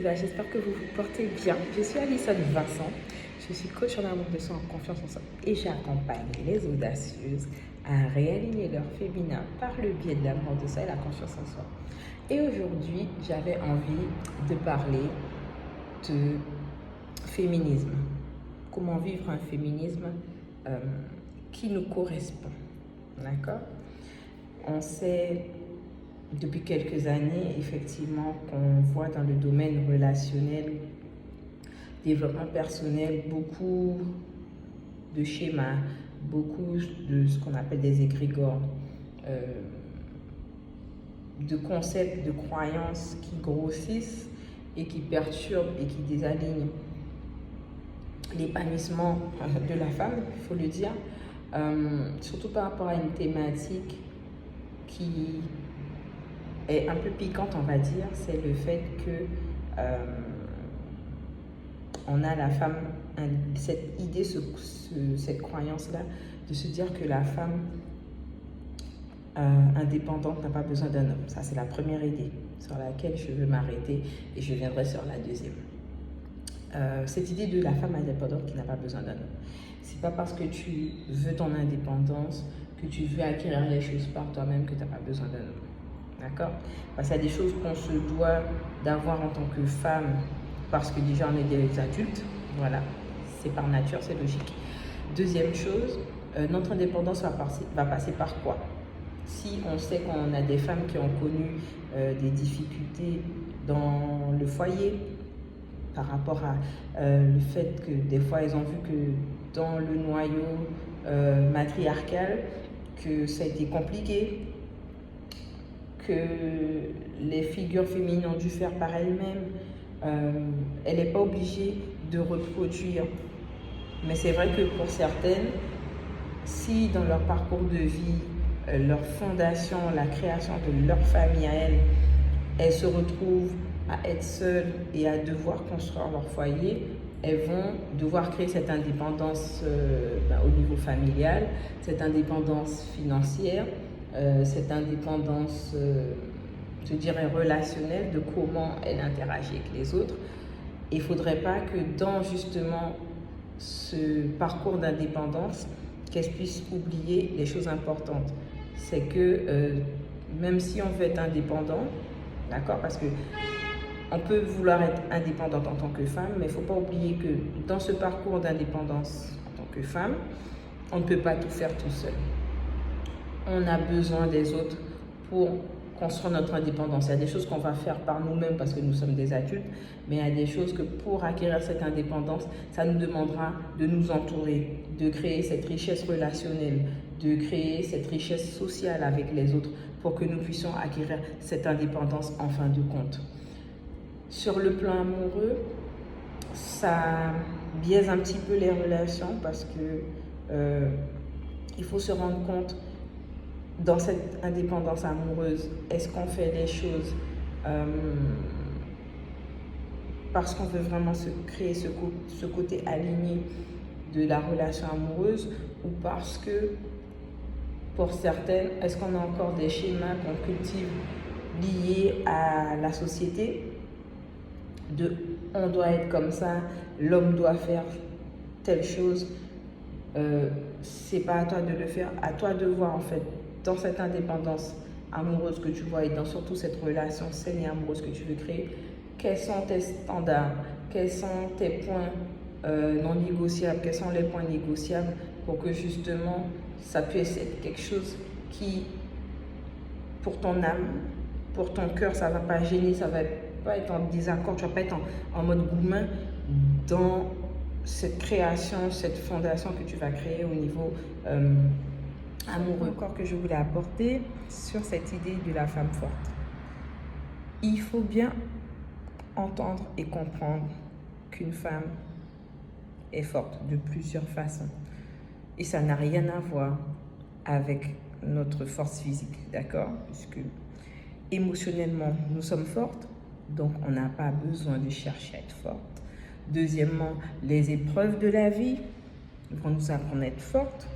là, j'espère que vous vous portez bien. Je suis Alison Vincent, je suis coach en amour de soi, en confiance en soi et j'accompagne les audacieuses à réaligner leur féminin par le biais de l'amour de soi et la confiance en soi. Et aujourd'hui, j'avais envie de parler de féminisme. Comment vivre un féminisme qui nous correspond, d'accord? On sait depuis quelques années, effectivement, qu'on voit dans le domaine relationnel, développement personnel, beaucoup de schémas, beaucoup de ce qu'on appelle des égrégores, de concepts, de croyances qui grossissent et qui perturbent et qui désalignent l'épanouissement de la femme, il faut le dire, surtout par rapport à une thématique qui est un peu piquante, on va dire, c'est le fait que on a la femme, cette idée, cette croyance-là, de se dire que la femme indépendante n'a pas besoin d'un homme. Ça, c'est la première idée sur laquelle je veux m'arrêter et je viendrai sur la deuxième. Cette idée de la femme indépendante qui n'a pas besoin d'un homme. C'est pas parce que tu veux ton indépendance, que tu veux acquérir les choses par toi-même que tu n'as pas besoin d'un homme. D'accord? Parce qu'il y a des choses qu'on se doit d'avoir en tant que femme, parce que déjà on est des adultes, voilà, c'est par nature, c'est logique. Deuxième chose, notre indépendance va passer par quoi? Si on sait qu'on a des femmes qui ont connu des difficultés dans le foyer, par rapport à le fait que des fois elles ont vu que dans le noyau matriarcal, que ça a été compliqué, que les figures féminines ont dû faire par elles-mêmes, elle n'est pas obligée de reproduire. Mais c'est vrai que pour certaines, si dans leur parcours de vie, leur fondation, la création de leur famille à elles se retrouvent à être seules et à devoir construire leur foyer, elles vont devoir créer cette indépendance au niveau familial, cette indépendance financière, cette indépendance, je dirais, relationnelle, de comment elle interagit avec les autres. Il ne faudrait pas que dans justement ce parcours d'indépendance, qu'elle puisse oublier les choses importantes. C'est que même si on veut être indépendant, d'accord, parce que on peut vouloir être indépendante en tant que femme, mais il ne faut pas oublier que dans ce parcours d'indépendance en tant que femme, on ne peut pas tout faire tout seul. On a besoin des autres pour construire notre indépendance. Il y a des choses qu'on va faire par nous-mêmes parce que nous sommes des adultes, mais il y a des choses que pour acquérir cette indépendance, ça nous demandera de nous entourer, de créer cette richesse relationnelle, de créer cette richesse sociale avec les autres pour que nous puissions acquérir cette indépendance en fin de compte. Sur le plan amoureux, ça biaise un petit peu les relations parce que il faut se rendre compte dans cette indépendance amoureuse, est-ce qu'on fait les choses parce qu'on veut vraiment se créer ce côté aligné de la relation amoureuse ou parce que pour certaines, est-ce qu'on a encore des schémas qu'on cultive liés à la société de on doit être comme ça, l'homme doit faire telle chose, c'est pas à toi de le faire, à toi de voir en fait dans cette indépendance amoureuse que tu vois et dans surtout cette relation saine et amoureuse que tu veux créer, quels sont tes standards, quels sont tes points non négociables, quels sont les points négociables pour que justement ça puisse être quelque chose qui, pour ton âme, pour ton cœur, ça va pas gêner, ça va pas être en désaccord, tu vas pas être en mode gourmand dans cette création, cette fondation que tu vas créer au niveau amoureux. Encore que je voulais apporter sur cette idée de la femme forte. Il faut bien entendre et comprendre qu'une femme est forte de plusieurs façons. Et ça n'a rien à voir avec notre force physique, d'accord? Puisque émotionnellement, nous sommes fortes, donc on n'a pas besoin de chercher à être forte. Deuxièmement, les épreuves de la vie vont nous apprendre à être fortes,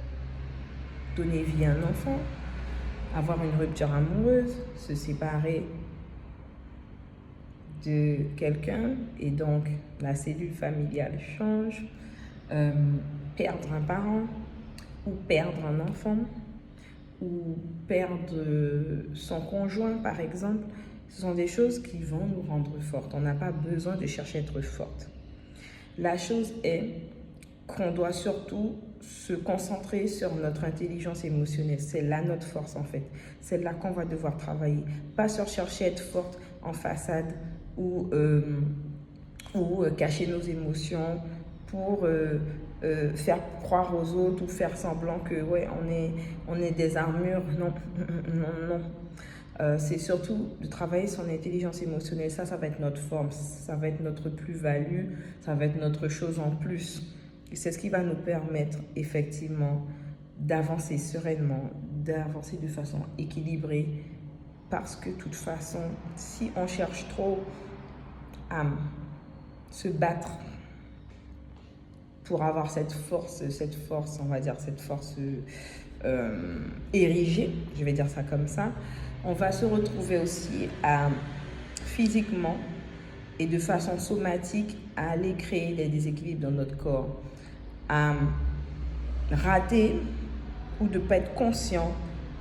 donner vie à un enfant, avoir une rupture amoureuse, se séparer de quelqu'un et donc la cellule familiale change, perdre un parent ou perdre un enfant ou perdre son conjoint par exemple, ce sont des choses qui vont nous rendre fortes. On n'a pas besoin de chercher à être forte. La chose est qu'on doit surtout se concentrer sur notre intelligence émotionnelle. C'est là notre force en fait. C'est là qu'on va devoir travailler. Pas sur chercher à être forte en façade ou cacher nos émotions pour faire croire aux autres ou faire semblant que ouais, on est des armures. Non, non, non. C'est surtout de travailler son intelligence émotionnelle. Ça va être notre force, ça va être notre plus-value, ça va être notre chose en plus. Et c'est ce qui va nous permettre effectivement d'avancer sereinement, d'avancer de façon équilibrée. Parce que de toute façon, si on cherche trop à se battre pour avoir cette force, on va dire cette force érigée, je vais dire ça comme ça, on va se retrouver aussi à physiquement et de façon somatique à aller créer des déséquilibres dans notre corps, à rater ou de ne pas être conscient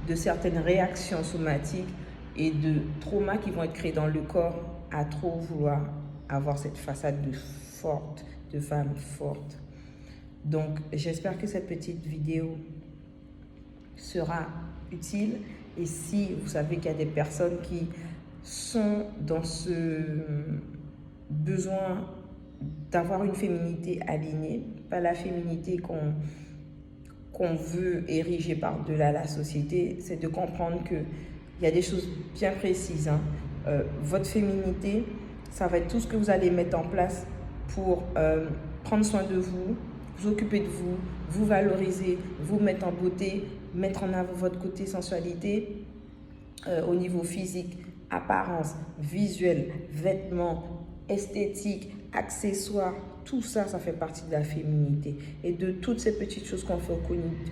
de certaines réactions somatiques et de traumas qui vont être créés dans le corps à trop vouloir avoir cette façade de femme forte. Donc, j'espère que cette petite vidéo sera utile. Et si vous savez qu'il y a des personnes qui sont dans ce besoin d'avoir une féminité alignée, pas la féminité qu'on veut ériger par-delà la société, c'est de comprendre qu'il y a des choses bien précises. Votre féminité, ça va être tout ce que vous allez mettre en place pour prendre soin de vous, vous occuper de vous, vous valoriser, vous mettre en beauté, mettre en avant votre côté sensualité au niveau physique, apparence, visuel, vêtements, esthétique, accessoires, tout ça, ça fait partie de la féminité. Et de toutes ces petites choses qu'on fait au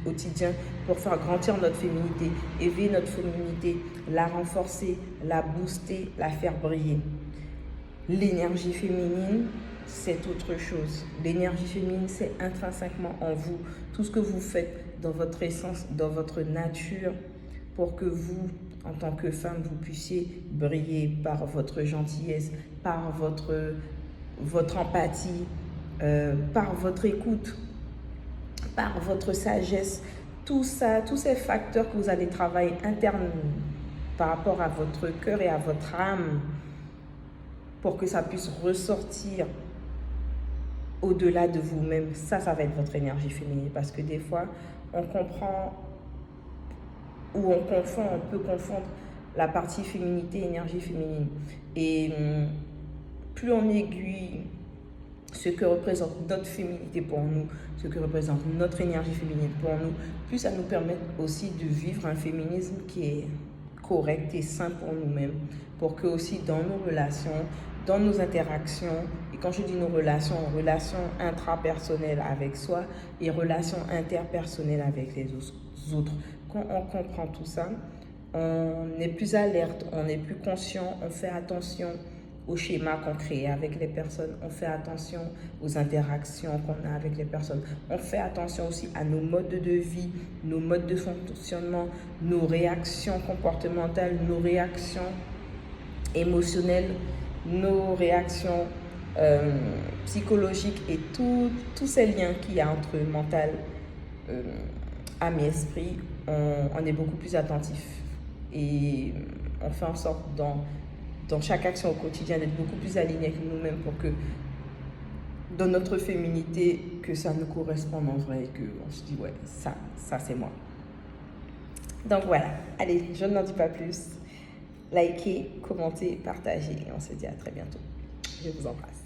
quotidien pour faire grandir notre féminité, éveiller notre féminité, la renforcer, la booster, la faire briller. L'énergie féminine, c'est autre chose. L'énergie féminine, c'est intrinsèquement en vous. Tout ce que vous faites dans votre essence, dans votre nature, pour que vous, en tant que femme, vous puissiez briller par votre gentillesse, par votre empathie, par votre écoute, par votre sagesse. Tout ça, tous ces facteurs que vous allez travailler internes par rapport à votre cœur et à votre âme, pour que ça puisse ressortir au-delà de vous-même. Ça va être votre énergie féminine. Parce que des fois, on comprend ou on peut confondre la partie féminité et énergie féminine. Et plus on aiguille ce que représente notre féminité pour nous, ce que représente notre énergie féminine pour nous, plus ça nous permet aussi de vivre un féminisme qui est correct et sain pour nous-mêmes, pour que aussi dans nos relations, dans nos interactions, et quand je dis nos relations intrapersonnelles avec soi et relations interpersonnelles avec les autres, quand on comprend tout ça, on est plus alerte, on est plus conscient, on fait attention aux schémas qu'on crée avec les personnes, on fait attention aux interactions qu'on a avec les personnes, on fait attention aussi à nos modes de vie, nos modes de fonctionnement, nos réactions comportementales, nos réactions émotionnelles, nos réactions psychologiques et tous ces liens qu'il y a entre mental, âme et esprit, on est beaucoup plus attentif et on fait en sorte dans chaque action au quotidien d'être beaucoup plus aligné avec nous-mêmes pour que dans notre féminité, que ça nous corresponde en vrai et qu'on se dit ouais, ça c'est moi. Donc voilà, allez, je n'en dis pas plus. Likez, commentez, partagez et on se dit à très bientôt. Je vous embrasse.